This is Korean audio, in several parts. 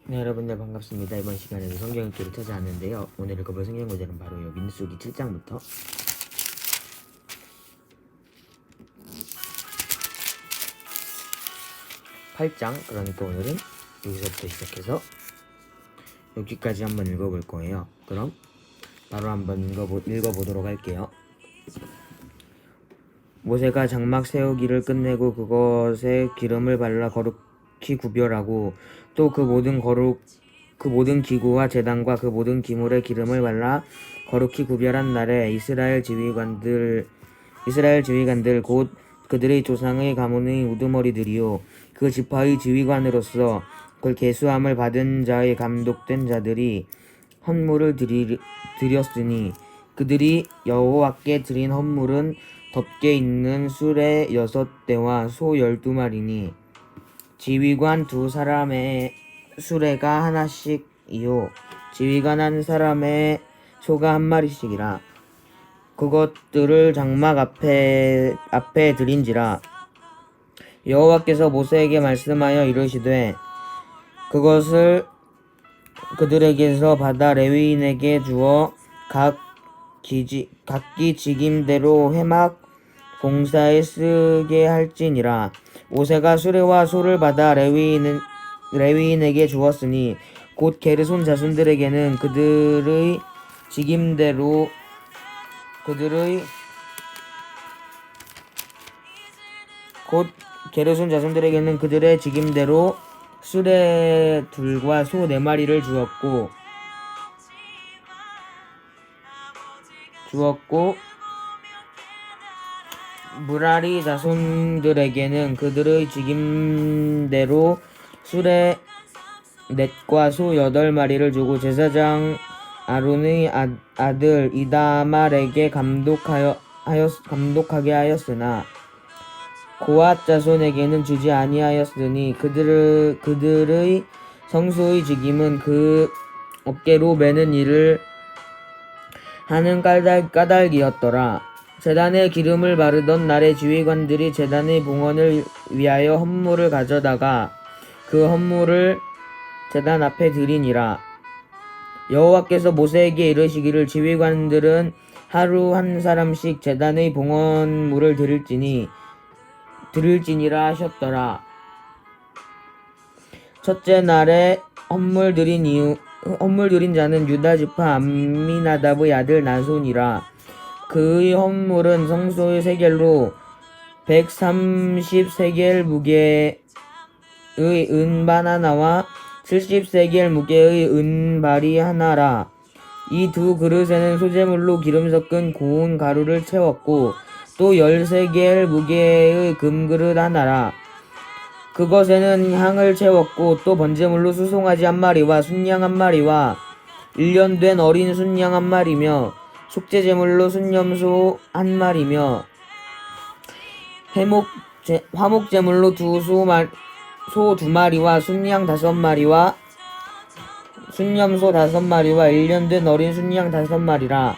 네, 여러분들 반갑습니다. 이번 시간에는 성경 읽기를 찾아왔는데요. 오늘 읽어볼 성경 구절은 바로요. 민수기 7장부터 8장, 그러니까 오늘은 여기서부터 시작해서 여기까지 한번 읽어볼 거예요. 그럼 바로 한번 읽어보도록 할게요. 모세가 장막 세우기를 끝내고 그것에 기름을 발라 거룩히 구별하고 또 그 모든 기구와 제단과 그 모든 기물에 기름을 발라 거룩히 구별한 날에 이스라엘 지휘관들 곧 그들의 조상의 가문의 우두머리들이요 그 지파의 지휘관으로서 그 계수함을 받은 자의 감독된 자들이 헌물을 드렸으니 그들이 여호와께 드린 헌물은 덮개 있는 수레 6대와 소 12마리니 지휘관 2사람의 수레가 하나씩이요 지휘관 1사람의 소가 1마리씩이라. 그것들을 장막 앞에 드린지라. 여호와께서 모세에게 말씀하여 이르시되 그것을 그들에게서 받아 레위인에게 주어 각기 직임대로 회막 봉사에 쓰게 할지니라. 모세가 수레와 소를 받아 레위인에게 주었으니 곧 게르손 자손들에게는 그들의 직임대로 그들의 직임대로 수레 2과 소 4마리를 주었고 무라리 자손들에게는 그들의 직임대로 수레 4과 소 8마리를 주고 제사장 아론의 아들 이다말에게 감독하게 하였으나 고앗 자손에게는 주지 아니하였으니 그들의 성소의 직임은 그 어깨로 매는 일을 하는 까닭이었더라. 제단에 기름을 바르던 날에 지휘관들이 제단의 봉헌을 위하여 헌물을 가져다가 그 헌물을 제단 앞에 드리니라. 여호와께서 모세에게 이르시기를 지휘관들은 하루 1사람씩 제단의 봉헌물을 드릴지니라 하셨더라. 첫째 날에 헌물 드린 자는 유다 지파 암미나답의 아들 나손이라. 그의 헌물은 성소의 세겔로 130세겔 무게의 은반 하나와 70세겔 무게의 은발이 하나라. 이 2 그릇에는 소재물로 기름 섞은 고운 가루를 채웠고 또 10세겔 무게의 금그릇 하나라. 그것에는 향을 채웠고 또 번제물로 수송아지 1마리와 순양 1마리와 1년 된 어린 순양 1마리며 속죄제물로 순염소 1마리며 화목제물로 소 2마리와 순양 5마리와 순염소 5마리와 1년 된 어린 순양 5마리라.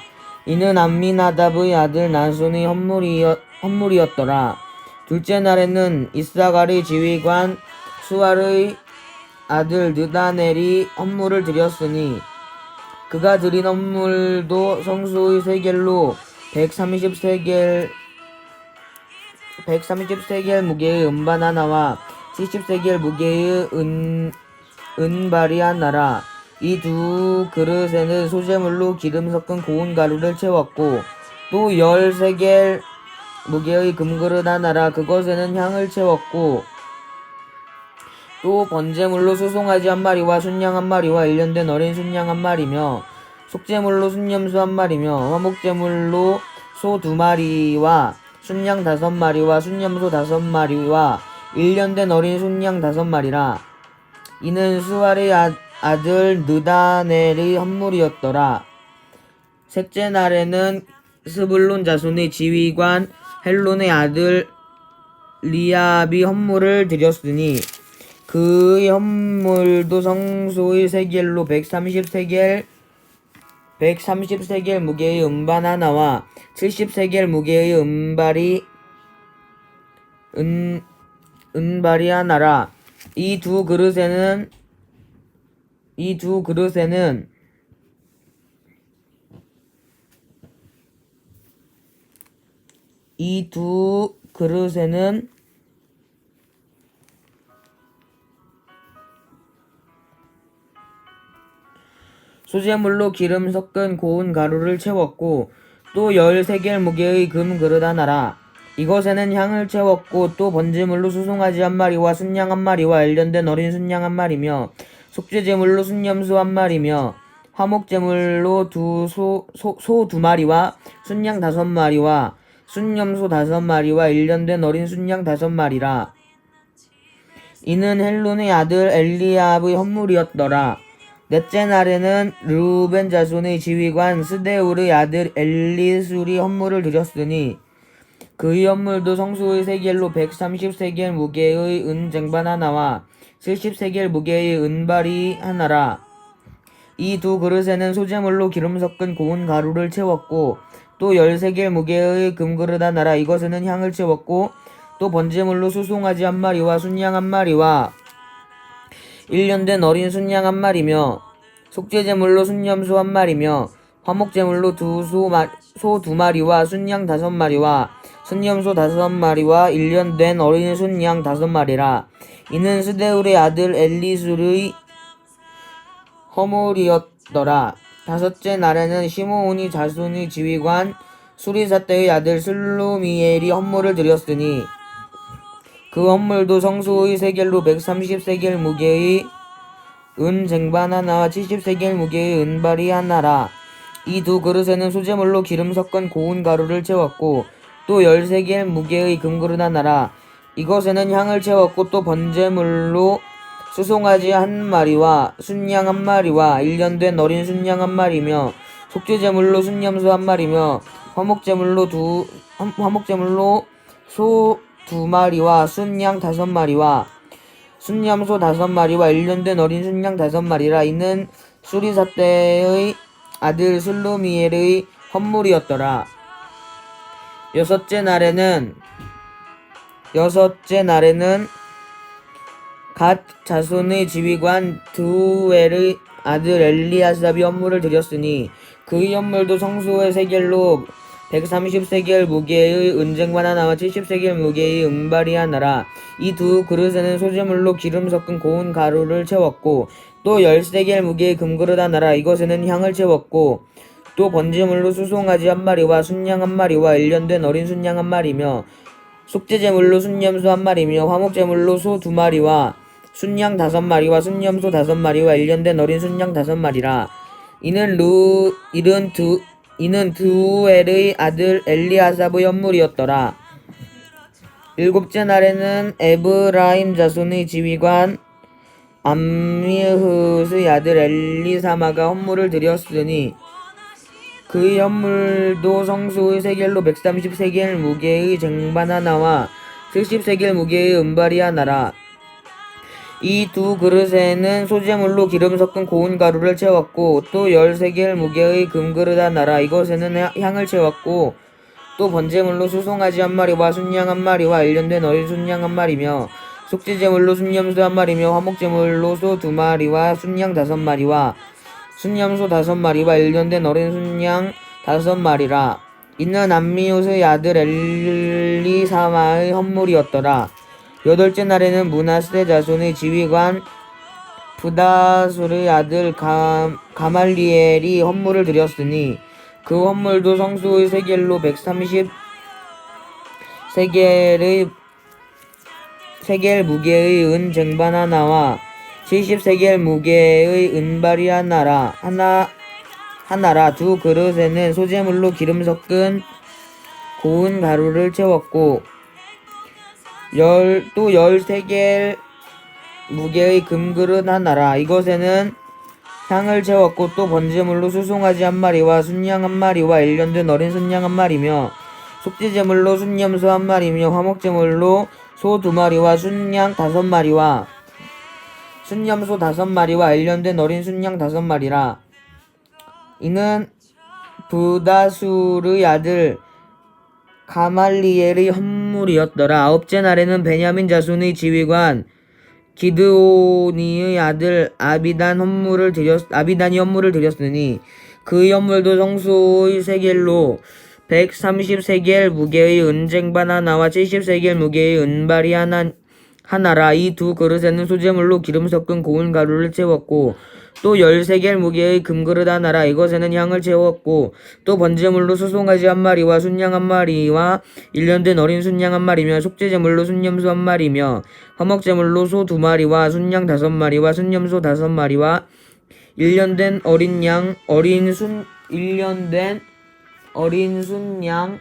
이는 암미나답의 아들 나손의 헌물이었더라. 둘째 날에는 이사갈의 지휘관 수알의 아들 느다넬이 헌물을 드렸으니 그가 드린 헌물도 성소의 세겔로 130세겔 무게의 은반 하나와 70세겔 무게의 은발이 하나라. 이 2 그릇에는 소재물로 기름 섞은 고운 가루를 채웠고 또 10세겔 무게의 금그릇 하나라. 그것에는 향을 채웠고 또 번제물로 수송아지 1마리와 순양 1마리와 1년 된 어린 순양 1마리며 속죄물로 순염소 1마리며 화목제물로 소 2마리와 순양 5마리와 순염소 5마리와 1년 된 어린 순양 5마리라. 이는 수알의 아들 느다넬의 헌물이었더라. 셋째 날에는 스불론 자손의 지휘관 헬론의 아들 리압이 헌물을 드렸으니 그의 헌물도 성소의 세겔로 130세겔 무게의 은반 하나와 70세겔 무게의 은발이 하나라. 이 2 그릇에는 이 두 그릇에는 소재물로 기름 섞은 고운 가루를 채웠고 또 13개의 무게의 금 그릇 하나라. 이것에는 향을 채웠고 또 번제물로 수송아지 한 마리와 순양 한 마리와 일련된 어린 순양 한 마리며 속죄제물로 순염소 한 마리며 화목제물로 소 두 마리와 순양 5마리와 순염소 5마리와 일련된 어린 순양 5마리라. 이는 헬론의 아들 엘리압의 헌물이었더라. 넷째 날에는 르우벤 자손의 지휘관 스데울의 아들 엘리술이 헌물을 드렸으니 그의 헌물도 성소의 세겔로 130세겔 무게의 은 쟁반 하나와 70세겔 무게의 은발이 하나라. 이 두 그릇에는 소재물로 기름 섞은 고운 가루를 채웠고 또 13개의 무게의 금그릇 하나라. 이것에는 향을 채웠고 또 번제물로 수송아지 한 마리와 순양 한 마리와 일련된 어린 순양 한 마리며 속죄제물로 순염소 한 마리며 화목제물로 소 두 마리와 순양 5마리와 순염소 5마리와 일련된 어린 순양 5마리라. 이는 스데울의 아들 엘리술의 허물이었더라. 다섯째 날에는 시므온이 자손의 지휘관 수리사떼의 아들 슬루미엘이 헌물을 드렸으니 그 헌물도 성소의 세겔로 130세겔 무게의 은 쟁반 하나와 70세겔 무게의 은발이 하나라. 이 두 그릇에는 소재물로 기름 섞은 고운 가루를 채웠고 또 13개의 무게의 금그릇 하나라. 이것에는 향을 채웠고 또 번제물로 수송아지 한 마리와 순양 한 마리와 일련된 어린 순양 한 마리며 속죄제물로 순염소 한 마리며 화목제물로 소 2마리와 순양 5마리와 순염소 5마리와 일련된 어린 순양 5마리라. 이는 수리사떼의 아들 슬루미엘의 헌물이었더라. 여섯째 날에는 갓 자손의 지휘관 드우엘의 아들 엘리아삽이 헌물을 드렸으니 그의 헌물도 성소의 세겔로 130세겔 무게의 은쟁반 하나와 70세겔 무게의 은발이 하나라. 이 두 그릇에는 소재물로 기름 섞은 고운 가루를 채웠고 또 10세겔 무게의 금그릇 하나라. 이것에는 향을 채웠고 또 번제물로 수송아지 한 마리와 순양 한 마리와 일련된 어린 순양 한 마리며 속죄제물로 순염소 한 마리며 화목제물로 소 2마리와 순양 5마리와 순염소 5마리와 일련된 어린 순양 5마리라. 이는 드우엘의 아들 엘리아삽의 헌물이었더라. 일곱째 날에는 에브라임 자손의 지휘관 암미흐스의 아들 엘리사마가 헌물을 드렸으니 그의 헌물도 성소의 세겔로 130세겔 무게의 쟁반 하나와 70세겔 무게의 은발이 하나라. 이 두 그릇에는 소재물로 기름 섞은 고운 가루를 채웠고 또 13개의 무게의 금그릇 하나라. 이것에는 향을 채웠고 또 번제물로 수송아지 한 마리와 순양 한 마리와 일련된 어린 순양 한 마리며 속죄제물로 순염소 한 마리며 화목제물로 소 2마리와 순양 5마리와 순염소 5마리와 일련된 어린 순양 5마리라. 이는 암미옷의 아들 엘리사마의 헌물이었더라. 여덟째 날에는 므낫세 자손의 지휘관 부다술의 아들 가말리엘이 헌물을 드렸으니 그 헌물도 성소의 세겔로 130세겔 무게의 은 쟁반 하나와 70세겔 무게의 은발이 하나라. 두 그릇에는 소재물로 기름 섞은 고운 가루를 채웠고 또 13개의 무게의 금그릇 하나라. 이것에는 향을 채웠고 또 번제물로 수송아지 한 마리와 순양 한 마리와 일련된 어린 순양 한 마리며 속죄제물로 순염소 한 마리며 화목제물로 소 2마리와 순양 5마리와 순염소 5마리와 일련된 어린 순양 5마리라. 이는 부다술의 아들 가말리엘의 헌물이었더라. 아홉째 날에는 베냐민 자손의 지휘관 기드온이의 아들 아비단이 헌물을 드렸으니 그 헌물도 성소의 세겔로 130세겔 무게의 은쟁반 하나와 70세겔 무게의 은발이 하나라. 이 두 그릇에는 소재물로 기름 섞은 고운 가루를 채웠고 또 10세겔 무게의 금그릇 하나라. 이것에는 향을 채웠고 또 번제물로 수송아지 한 마리와 순양 한 마리와 1년 된 어린 순양 한 마리며 속죄제물로 순염소 한 마리며 화목제물로 소 2마리와 순양 5마리와 순염소 5마리와 1년 된 어린 양 1년 된 어린 순양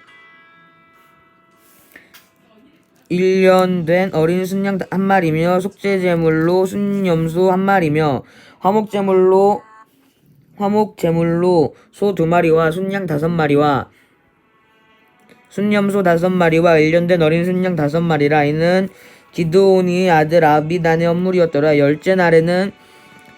1년 된 어린 순양 한 마리며 속죄제물로 순염소 한 마리며 화목제물로 소 2마리와 순양 5마리와 순염소 5마리와 1년 된 어린 순양 5마리라. 이는 기드온이의 아들 아비단의 헌물이었더라. 열째 날에는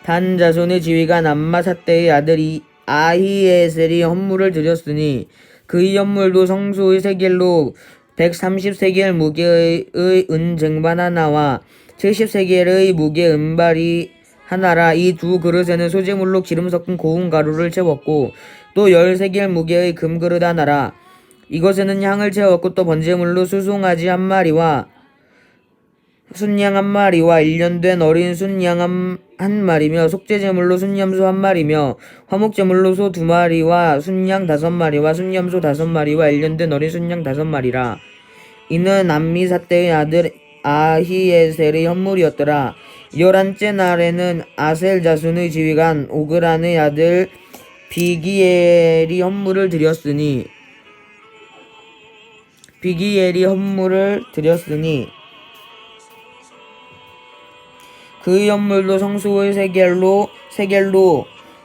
단 자손의 지휘관 암마사떼의 아들 아히에셀이 헌물을 드렸으니 그의 헌물도 성소의 세겔로 130세겔 무게의 은쟁반 하나와 70세겔의 무게 은발이 하나라. 이 두 그릇에는 소재물로 기름 섞은 고운 가루를 채웠고 또 10세겔 무게의 금그릇 하나라. 이것에는 향을 채웠고 또 번제물로 수송아지 한 마리와 순양 한 마리와 1년 된 어린 순양 한 마리며 속죄제물로 순염소 한 마리며 화목제물로 소 2마리와 순양 5마리와 순염소 5마리와 1년 된 어린 순양 5마리라. 이는 암미사떼의 아들 아히에셀의 헌물이었더라. 11째 날에는 아셀 자손의 지휘관 오그란의 아들 비기엘이 헌물을 드렸으니 그의 헌물도 성소의 세겔로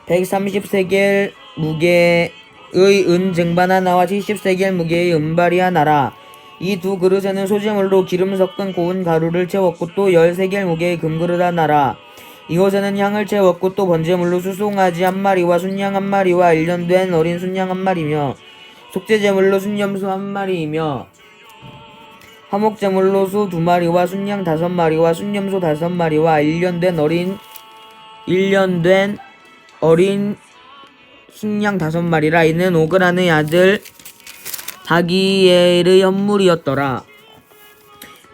130세겔 무게의 은쟁반 하나와 70세겔 무게의 은발이 하나라. 이 두 그릇에는 소재물로 기름 섞은 고운 가루를 채웠고 또 10세겔 무게의 금그릇 하나라. 이것에는 향을 채웠고 또 번제물로 수송아지 한 마리와 순양 한 마리와 1년 된 어린 순양 한 마리며 속죄제물로 순염소 한 마리이며 화목제물로 소 2마리와 순양 5마리와 순염소 5마리와 1년 된 어린 순양 5마리라. 이는 오그란의 아들 하기엘의 헌물이었더라.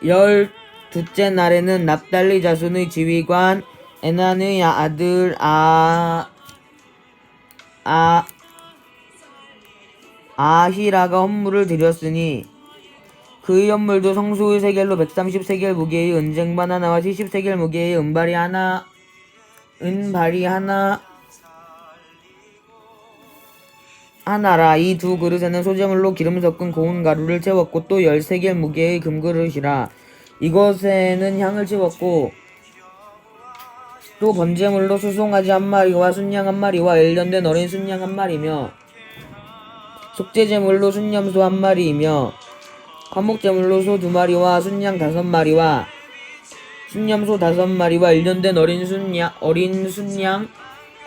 12째 날에는 납달리 자손의 지휘관 에난의 아들 아히라가 헌물을 드렸으니 그의 헌물도 성소의 세겔로 130세겔 무게의 은쟁반 하나와 70세겔 무게의 은발이 하나라. 이 두 그릇에는 소재물로 기름 섞은 고운 가루를 채웠고 또 10세겔 무게의 금그릇이라. 이것에는 향을 채웠고 또 번제물로 수송아지 한 마리와 순양 한 마리와 1년 된 어린 순양 한 마리며 속죄제물로 순염소 한 마리이며 화목제물로 소 2마리와 순양 5마리와 순염소 5마리와 1년 된 어린 순양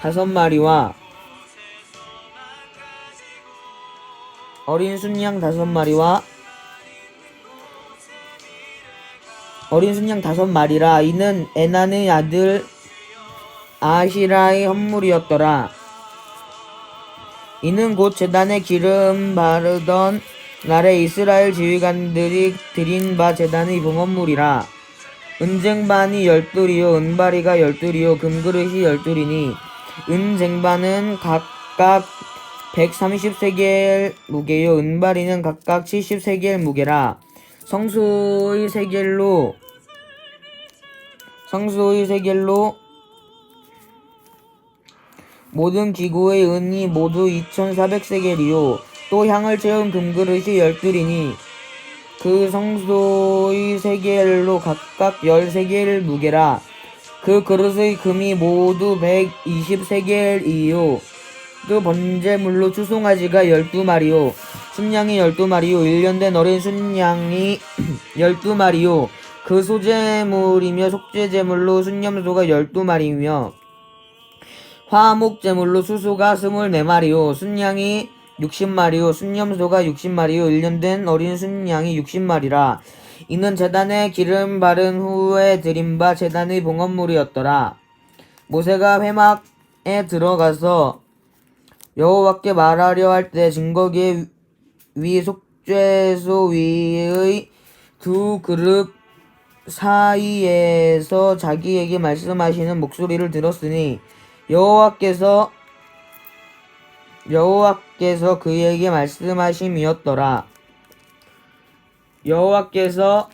5마리와 어린 순양 5마리라. 이는 에난의 아들 아히라의 헌물이었더라. 이는 곧 제단에 기름 바르던 날에 이스라엘 지휘관들이 드린 바 제단의 봉헌물이라. 은쟁반이 12이요 은바리가 12이요 금그릇이 12이니 은쟁반은 각각 130세겔 무게요 은바리는 각각 70세겔 무게라. 성소의 세겔로 모든 기구의 은이 모두 2400세겔이요 또 향을 채운 금그릇이 12이니 그 성소의 세겔로 각각 10세겔 무게라. 그 그릇의 금이 모두 120세겔이요 그 번제물로 추송아지가 12마리요 순양이 12마리요 1년 된 어린 순양이 12마리요 그 소재물이며 속죄제물로 순염소가 12마리이며 화목제물로 수소가 24마리요 순양이 60마리요 순염소가 60마리요 1년 된 어린 순양이 60마리라. 이는 제단에 기름 바른 후에 드린 바 제단의 봉헌물이었더라. 모세가 회막에 들어가서 여호와께 말하려 할 때 증거기의 위 속죄소 위의 두 그릇 사이에서 자기에게 말씀하시는 목소리를 들었으니 여호와께서 그에게 말씀하심이었더라. 여호와께서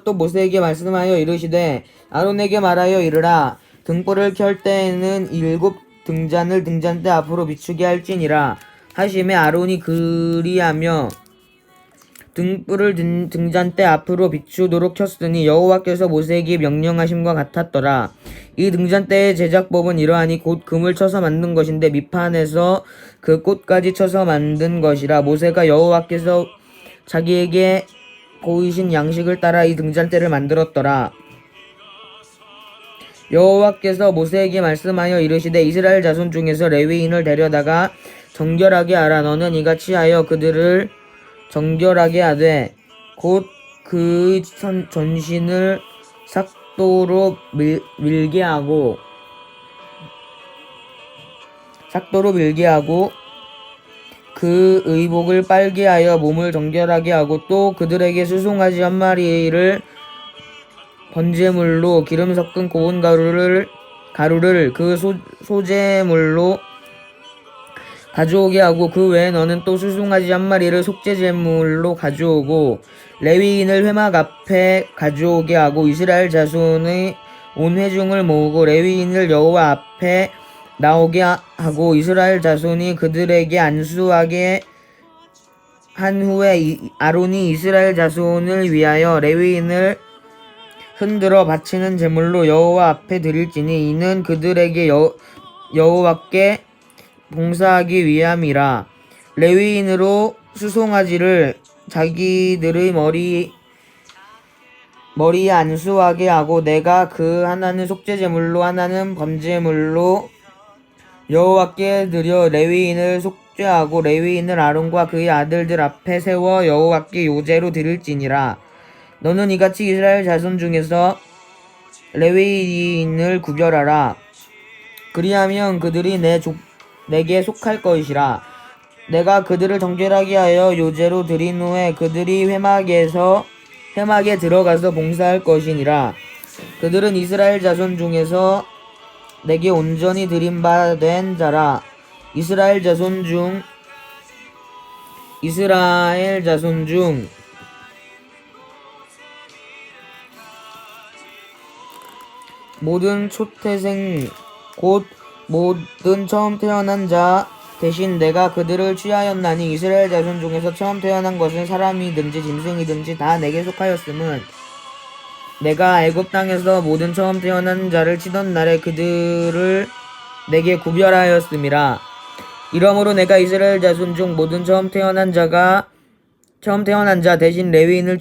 또 모세에게 말씀하여 이르시되 아론에게 말하여 이르라. 등불을 켤 때에는 7 등잔을 등잔대 앞으로 비추게 할지니라 하심에 아론이 그리하며 등불을 등잔대 앞으로 비추도록 켰으니 여호와께서 모세에게 명령하심과 같았더라. 이 등잔대의 제작법은 이러하니 곧 금을 쳐서 만든 것인데 밑판에서 그 꽃까지 쳐서 만든 것이라. 모세가 여호와께서 자기에게 보이신 양식을 따라 이 등잔대를 만들었더라. 여호와께서 모세에게 말씀하여 이르시되 이스라엘 자손 중에서 레위인을 데려다가 정결하게 하라. 너는 이같이 하여 그들을 정결하게 하되 곧 그의 전신을 삭도로 밀게 하고 그 의복을 빨게 하여 몸을 정결하게 하고 또 그들에게 수송아지 1마리를 번제물로 기름 섞은 고운 가루를 그 소제물로 가져오게 하고 그 외에 너는 또 수송아지 1마리를 속죄제물로 가져오고 레위인을 회막 앞에 가져오게 하고 이스라엘 자손의 온 회중을 모으고 레위인을 여호와 앞에 나오게 하고 이스라엘 자손이 그들에게 안수하게 한 후에 아론이 이스라엘 자손을 위하여 레위인을 흔들어 바치는 제물로 여호와 앞에 드릴지니 이는 그들에게 여호와께 봉사하기 위함이라. 레위인으로 수송아지를 자기들의 머리에 안수하게 하고 내가 그 하나는 속죄제물로 하나는 번제물로 여호와께 드려 레위인을 속죄하고 레위인을 아론과 그의 아들들 앞에 세워 여호와께 요제로 드릴지니라. 너는 이같이 이스라엘 자손 중에서 레위인을 구별하라. 그리하면 그들이 내게 속할 것이라. 내가 그들을 정결하게 하여 요제로 드린 후에 그들이 회막에 들어가서 봉사할 것이니라. 그들은 이스라엘 자손 중에서 내게 온전히 드린 바 된 자라. 이스라엘 자손 중 모든 초태생 곧 모든 처음 태어난 자 대신 내가 그들을 취하였나니 이스라엘 자손 중에서 처음 태어난 것은 사람이든지 짐승이든지 다 내게 속하였음은 내가 애굽 땅에서 모든 처음 태어난 자를 치던 날에 그들을 내게 구별하였음이라. 이러므로 내가 이스라엘 자손 중 모든 처음 태어난 자 대신 레위인을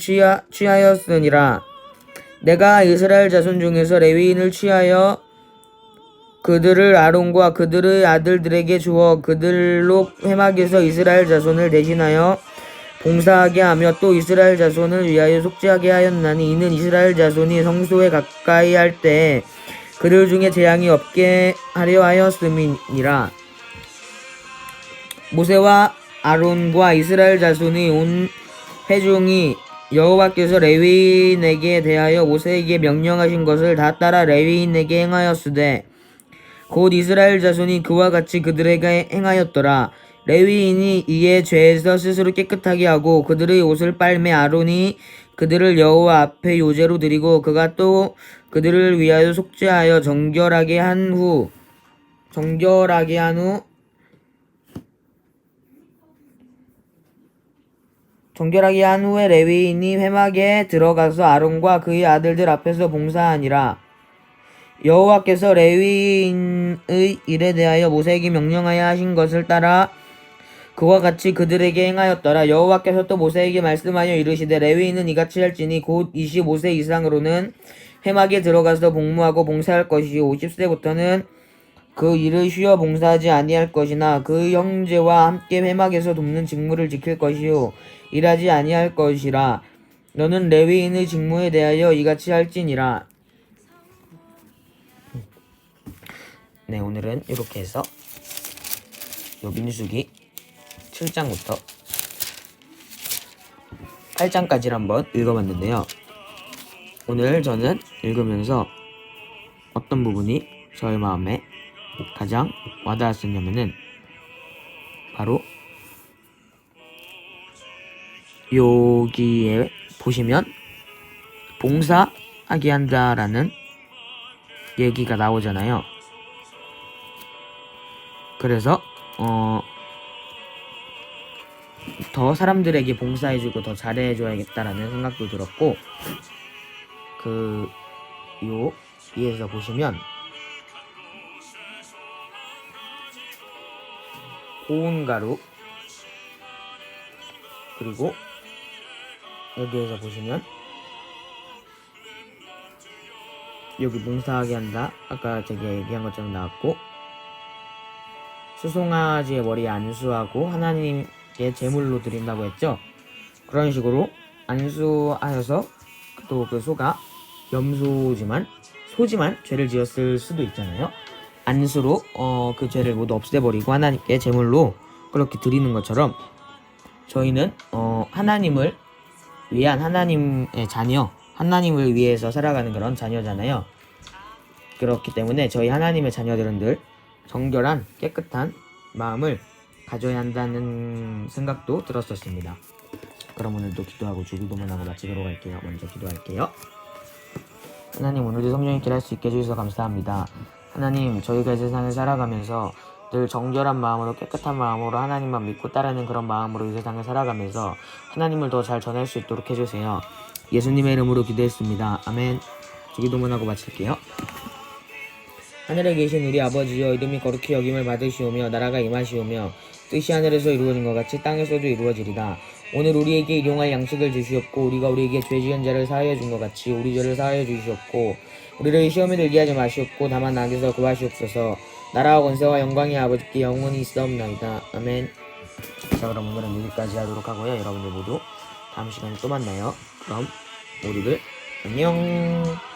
취하였으니라. 내가 이스라엘 자손 중에서 레위인을 취하여 그들을 아론과 그들의 아들들에게 주어 그들로 회막에서 이스라엘 자손을 대신하여 봉사하게 하며 또 이스라엘 자손을 위하여 속죄하게 하였나니 이는 이스라엘 자손이 성소에 가까이 할 때에 그들 중에 재앙이 없게 하려 하였음이니라. 모세와 아론과 이스라엘 자손의 온 회중이 여호와께서 레위인에게 대하여 모세에게 명령하신 것을 다 따라 레위인에게 행하였으되 곧 이스라엘 자손이 그와 같이 그들에게 행하였더라. 레위인이 이에 죄에서 스스로 깨끗하게 하고 그들의 옷을 빨매 아론이 그들을 여호와 앞에 요제로 드리고 그가 또 그들을 위하여 속죄하여 정결하게 한 후에 레위인이 회막에 들어가서 아론과 그의 아들들 앞에서 봉사하니라. 여호와께서 레위인의 일에 대하여 모세에게 명령하여 하신 것을 따라 그와 같이 그들에게 행하였더라. 여호와께서 또 모세에게 말씀하여 이르시되 레위인은 이같이 할지니 곧 25세 이상으로는 회막에 들어가서 복무하고 봉사할 것이요 50세부터는 그 일을 쉬어 봉사하지 아니할 것이나 그 형제와 함께 회막에서 돕는 직무를 지킬 것이요 일하지 아니할 것이라. 너는 레위인의 직무에 대하여 이같이 할지니라. 네, 오늘은 이렇게 해서 요 민수기 7장부터 8장까지를 한번 읽어봤는데요. 오늘 저는 읽으면서 어떤 부분이 저의 마음에 가장 와닿았었냐면은 바로 여기에 보시면 봉사하게 한다라는 얘기가 나오잖아요. 그래서 더 사람들에게 봉사해주고 더 잘해줘야겠다라는 생각도 들었고, 위에서 보시면 고운 가루, 그리고 여기에서 보시면 여기 봉사하게 한다, 아까 제가 얘기한 것처럼 나왔고, 수송아지의 머리에 안수하고 하나님께 제물로 드린다고 했죠. 그런 식으로 안수하여서 또 그 소가 소지만 죄를 지었을 수도 있잖아요. 안수로 그 죄를 모두 없애버리고 하나님께 제물로 그렇게 드리는 것처럼 저희는 하나님을 위한 하나님의 자녀, 하나님을 위해서 살아가는 그런 자녀잖아요. 그렇기 때문에 저희 하나님의 자녀들은 늘 정결한 깨끗한 마음을 가져야 한다는 생각도 들었었습니다. 그럼 오늘도 기도하고 주기도문 하고 마치도록 할게요. 먼저 기도할게요. 하나님, 오늘도 성령 있게 할 수 있게 해주셔서 감사합니다. 하나님, 저희가 이 세상을 살아가면서 늘 정결한 마음으로 깨끗한 마음으로 하나님만 믿고 따르는 그런 마음으로 이 세상을 살아가면서 하나님을 더 잘 전할 수 있도록 해주세요. 예수님의 이름으로 기도했습니다. 아멘. 주기도문하고 마칠게요. 하늘에 계신 우리 아버지여, 이름이 거룩히 여김을 받으시오며 나라가 임하시오며 뜻이 하늘에서 이루어진 것 같이 땅에서도 이루어지리다. 오늘 우리에게 일용할 양식을 주시옵고 우리가 우리에게 죄 지은 자를 사하여 준 것 같이 우리 죄를 사하여 주시옵고 우리를 시험에 들게 하지 마시옵고 다만 악에서 구하시옵소서. 나라와 권세와 영광이 아버지께 영원히 있사옵나이다. 아멘. 자, 그럼 오늘은 여기까지 하도록 하고요. 여러분들 모두 다음 시간에 또 만나요. 그럼 모두들 안녕.